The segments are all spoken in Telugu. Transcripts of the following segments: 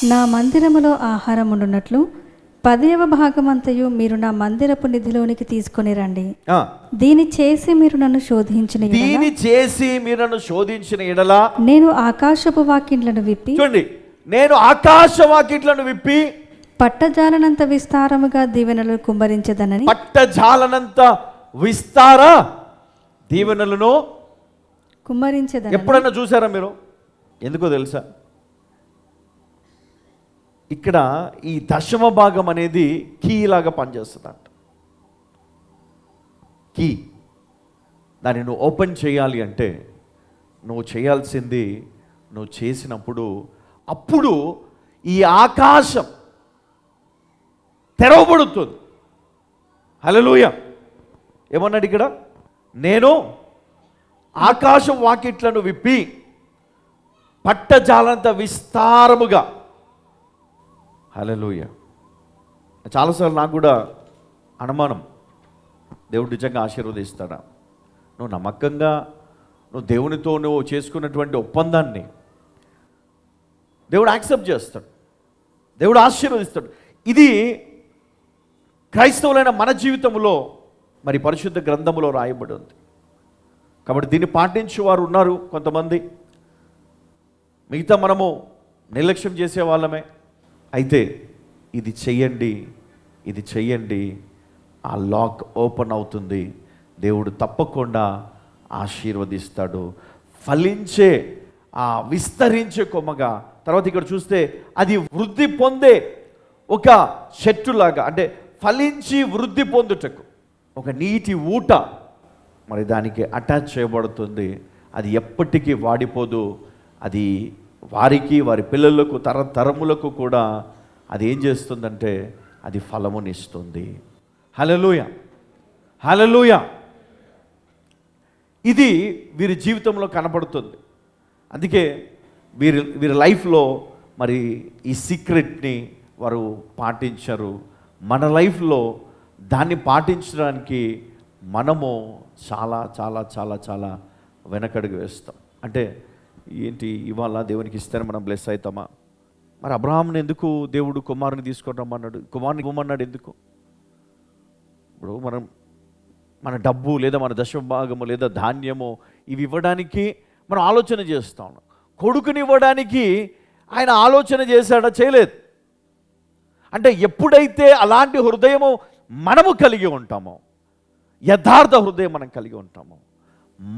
నా మందిరములో ఆహారం ఉండునట్లు 10వ భాగమంతయు మీరు నా మందిరపు నిధిలోనికి తీసుకొని రండి. దీని చేసి మీరు నన్ను శోధించిన ఎడల నేను ఆకాశపు వాకిట్లను విప్పి, చూడండి, నేను ఆకాశ వాకిట్లను విప్పి పట్టజాలనంత విస్తారముగా దీవెనలను కుమ్మరించదనని. పట్టజాలనంత విస్తార దీవెనలను కుమ్మరించదనని ఎప్పుడన్నా చూసారా మీరు? ఎందుకో తెలుసా? ఇక్కడ ఈ దశమ భాగం అనేది కీ లాగా పనిచేస్తుందంట. కీ దాన్ని నువ్వు ఓపెన్ చేయాలి అంటే నువ్వు చేయాల్సింది నువ్వు చేసినప్పుడు అప్పుడు ఈ ఆకాశం తెరవబడుతుంది. హల్లెలూయా. ఏమన్నాడు ఇక్కడ? నేను ఆకాశం వాకిట్లను విప్పి పట్టజాలంత విస్తారముగా. హల్లెలూయా. చాలాసార్లు నాకు కూడా అనుమానం, దేవుడు నిజంగా ఆశీర్వదిస్తాడా? నువ్వు నమ్మకంగా నువ్వు దేవునితో నువ్వు చేసుకున్నటువంటి ఒప్పందాన్ని దేవుడు యాక్సెప్ట్ చేస్తాడు, దేవుడు ఆశీర్వదిస్తాడు. ఇది క్రైస్తవులైన మన జీవితంలో మరి పరిశుద్ధ గ్రంథములో రాయబడి ఉంది. కాబట్టి దీన్ని పాటించే వారు ఉన్నారు కొంతమంది, మిగతా మనము నిర్లక్ష్యం చేసే వాళ్ళమే. అయితే ఇది చెయ్యండి, ఆ లాక్ ఓపెన్ అవుతుంది. దేవుడు తప్పకుండా ఆశీర్వదిస్తాడు. ఫలించే ఆ విస్తరించే కొమ్మగా, తర్వాత ఇక్కడ చూస్తే అది వృద్ధి పొందే ఒక చెట్టులాగా, అంటే ఫలించి వృద్ధి పొందుటకు ఒక నీటి ఊట మరి దానికి అటాచ్ చేయబడుతుంది. అది ఎప్పటికీ వాడిపోదు. అది వారికి, వారి పిల్లలకు, తరములకు కూడా అది ఏం చేస్తుందంటే అది ఫలమునిస్తుంది. హల్లెలూయా, హల్లెలూయా. ఇది వీరి జీవితంలో కనపడుతుంది. అందుకే వీరి లైఫ్లో మరి ఈ సీక్రెట్ని వారు పాటించరు. మన లైఫ్లో దాన్ని పాటించడానికి మనము చాలా చాలా చాలా చాలా వెనకడుగు వేస్తాం. అంటే ఏంటి, ఇవాళ దేవునికి ఇస్తేనే మనం బ్లెస్ అవుతామా? మరి అబ్రహాంని ఎందుకు దేవుడు కుమారుని తీసుకుంటామన్నాడు? కుమారుని ఇవ్వమన్నాడు ఎందుకు? ఇప్పుడు మన డబ్బు లేదా మన దశభాగము లేదా ధాన్యము ఇవి ఇవ్వడానికి మనం ఆలోచన చేస్తాం. కొడుకుని ఇవ్వడానికి ఆయన ఆలోచన చేశాడా? చేయలేదు. అంటే ఎప్పుడైతే అలాంటి హృదయము మనము కలిగి ఉంటామో, యథార్థ హృదయం మనం కలిగి ఉంటామో,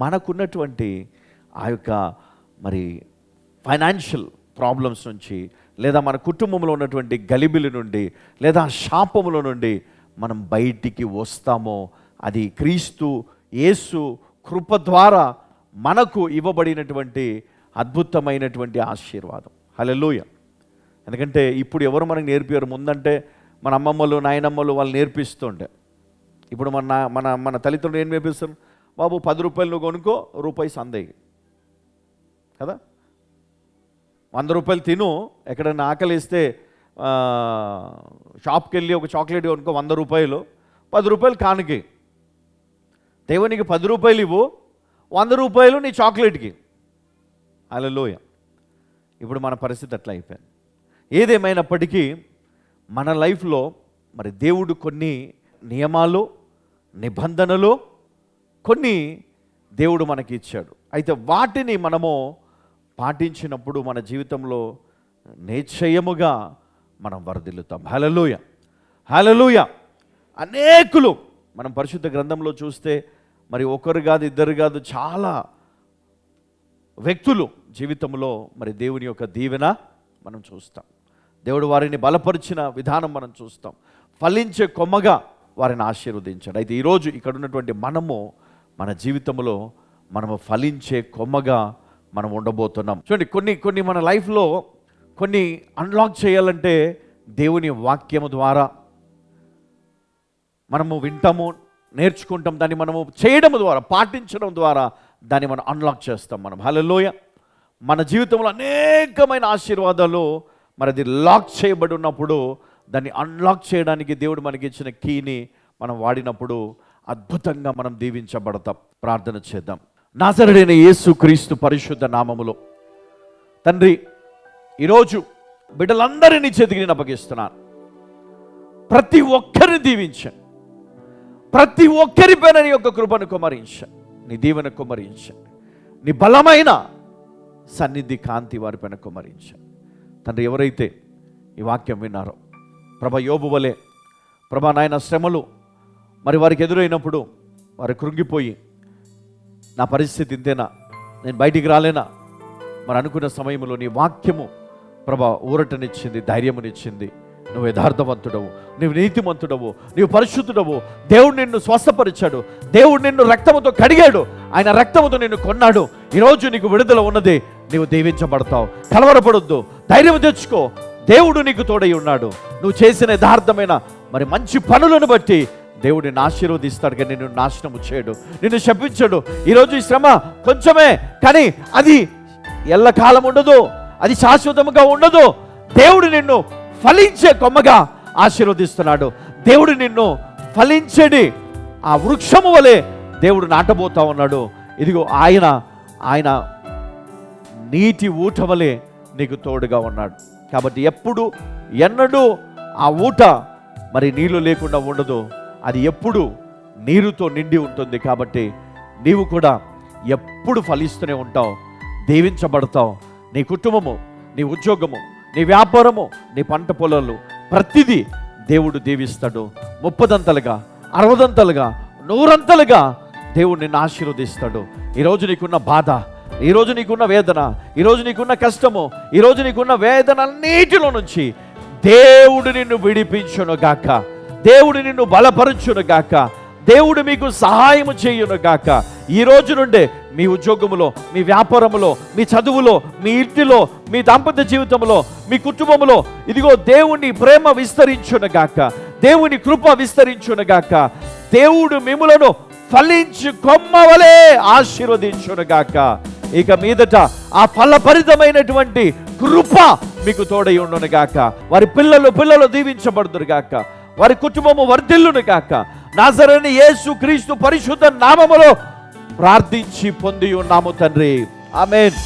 మనకున్నటువంటి ఆ యొక్క మరి ఫైనాన్షియల్ ప్రాబ్లమ్స్ నుంచి, లేదా మన కుటుంబంలో ఉన్నటువంటి గలిబిలి నుండి, లేదా శాపముల నుండి మనం బయటికి వస్తామో, అది క్రీస్తు యేసు కృప ద్వారా మనకు ఇవ్వబడినటువంటి అద్భుతమైనటువంటి ఆశీర్వాదం. హల్లెలూయా. ఎందుకంటే ఇప్పుడు ఎవరు మనకు నేర్పారు? ముందంటే మన అమ్మమ్మలు, నాయనమ్మలు వాళ్ళు నేర్పిస్తుండే. ఇప్పుడు మన తల్లిదండ్రులు ఏం నేర్పిస్తారు? బాబు 10 రూపాయలు నువ్వు కొనుక్కో, రూపాయి సందేహి కదా. 100 రూపాయలు తిను, ఎక్కడైనా ఆకలిస్తే షాప్కి వెళ్ళి ఒక చాక్లెట్ కొనుక్కో, 100 రూపాయలు, 10 రూపాయలు కానుకి. దేవునికి 10 రూపాయలు ఇవ్వు, 100 రూపాయలు నీ చాక్లెట్కి. హల్లెలూయా. ఇప్పుడు మన పరిస్థితి అట్లా అయిపోయింది. ఏదేమైనప్పటికీ మన లైఫ్లో మరి దేవుడు కొన్ని నియమాలు, నిబంధనలు కొన్ని దేవుడు మనకి ఇచ్చాడు. అయితే వాటిని మనము పాటించినప్పుడు మన జీవితంలో నిశ్చయముగా మనం వర్ధిల్లుతాం. హల్లెలూయా, హల్లెలూయా. అనేకులు మనం పరిశుద్ధ గ్రంథంలో చూస్తే మరి ఒకరు కాదు, ఇద్దరు కాదు, చాలా వ్యక్తులు జీవితంలో మరి దేవుని యొక్క దీవెన మనం చూస్తాం. దేవుడు వారిని బలపరిచిన విధానం మనం చూస్తాం. ఫలించే కొమ్మగా వారిని ఆశీర్వదించాడు. అయితే ఈరోజు ఇక్కడ ఉన్నటువంటి మనము మన జీవితంలో మనము ఫలించే కొమ్మగా మనం ఉండబోతున్నాం. చూడండి, కొన్ని మన లైఫ్లో కొన్ని అన్లాక్ చేయాలంటే దేవుని వాక్యము ద్వారా మనము వింటాము, నేర్చుకుంటాం. దాన్ని మనము చేయడం ద్వారా, పాటించడం ద్వారా దాన్ని మనం అన్లాక్ చేస్తాం మనం. హల్లెలూయా. మన జీవితంలో అనేకమైన ఆశీర్వాదాలు మరి అది లాక్ చేయబడి ఉన్నప్పుడు దాన్ని అన్లాక్ చేయడానికి దేవుడు మనకి ఇచ్చిన కీని మనం వాడినప్పుడు అద్భుతంగా మనం దీవించబడతాం. ప్రార్థన చేద్దాం. నాజరేయుడైన యేసు క్రీస్తు పరిశుద్ధ నామములో తండ్రి, ఈరోజు బిడ్డలందరినీ చేతికి నేను అప్పగిస్తున్నాను. ప్రతి ఒక్కరిని దీవించాను. ప్రతి ఒక్కరిపైన నీ యొక్క కృపను కుమ్మరించాను, నీ దీవెన కుమ్మరించాను, నీ బలమైన సన్నిధి కాంతి వారిపైన కుమ్మరించాను. తండ్రి, ఎవరైతే ఈ వాక్యం విన్నారో ప్రభా, యోబు వలె ప్రభా నాయన శ్రమలు మరి వారికి ఎదురైనప్పుడు వారు కృంగిపోయి, నా పరిస్థితి ఇంతేనా, నేను బయటికి రాలేనా మరి అనుకున్న సమయంలో నీ వాక్యము ప్రభా ఊరటనిచ్చింది, ధైర్యమునిచ్చింది. నువ్వు యథార్థవంతుడవు, నువ్వు నీతిమంతుడవు, నీవు పరిశుద్ధుడవు. దేవుడు నిన్ను స్వస్థపరిచాడు, దేవుడు నిన్ను రక్తముతో కడిగాడు, ఆయన రక్తముతో నిన్ను కొన్నాడు. ఈరోజు నీకు విడుదల ఉన్నది, నీవు దీవించబడతావు. కలవరపడొద్దు, ధైర్యం తెచ్చుకో. దేవుడు నీకు తోడై ఉన్నాడు. నువ్వు చేసిన యథార్థమైన మరి మంచి పనులను బట్టి దేవుడు నిన్ను ఆశీర్వదిస్తాడు, కానీ నిన్ను నాశనము చేయడు, నిన్ను శపించడు. ఈరోజు ఈ శ్రమ కొంచెమే, కానీ అది ఎల్లకాలం ఉండదు, అది శాశ్వతముగా ఉండదు. దేవుడు నిన్ను ఫలించే కొమ్మగా ఆశీర్వదిస్తున్నాడు. దేవుడు నిన్ను ఫలించడి ఆ వృక్షము వలె దేవుడు నాటబోతా ఉన్నాడు. ఇదిగో ఆయన నీటి ఊట వలె నీకు తోడుగా ఉన్నాడు. కాబట్టి ఎప్పుడు ఎన్నడూ ఆ ఊట మరి నీళ్లు లేకుండా ఉండదు, అది ఎప్పుడు నీరుతో నిండి ఉంటుంది. కాబట్టి నీవు కూడా ఎప్పుడు ఫలిస్తూనే ఉంటావు, దీవించబడతావు. నీ కుటుంబము, నీ ఉద్యోగము, నీ వ్యాపారము, నీ పంట పొలాలు, ప్రతిదీ దేవుడు దీవిస్తాడు. 30దంతలుగా, 60దంతలుగా, 100ంతలుగా దేవుడు నిన్ను ఆశీర్వదిస్తాడు. ఈరోజు నీకున్న బాధ, ఈరోజు నీకున్న వేదన, ఈరోజు నీకున్న కష్టము, ఈరోజు నీకున్న వేదనన్నిటిలో నుంచి దేవుడు నిన్ను విడిపించును గాక, దేవుడు నిన్ను బలపరచును గాక, దేవుడు మీకు సహాయము చేయును గాక. ఈ రోజు నుండే మీ ఉద్యోగములో, మీ వ్యాపారములో, మీ చదువులో, మీ ఇంటిలో, మీ దాంపత్య జీవితంలో, మీ కుటుంబంలో ఇదిగో దేవుని ప్రేమ విస్తరించును గాక, దేవుని కృప విస్తరించును గాక. దేవుడు మిమ్ములను ఫలించి కొమ్మవలే ఆశీర్వదించును గాక. ఇక మీదట ఆ ఫలభరితమైనటువంటి కృప మీకు తోడై ఉండును గాక. వారి పిల్లలు దీవించబడుదురు గాక, వారి కుటుంబము వర్ధిల్లును గాక. నాజరేయుని యేసు క్రీస్తు పరిశుద్ధ నామములో ప్రార్థించి పొంది ఉన్నాము తండ్రి. ఆమేన్.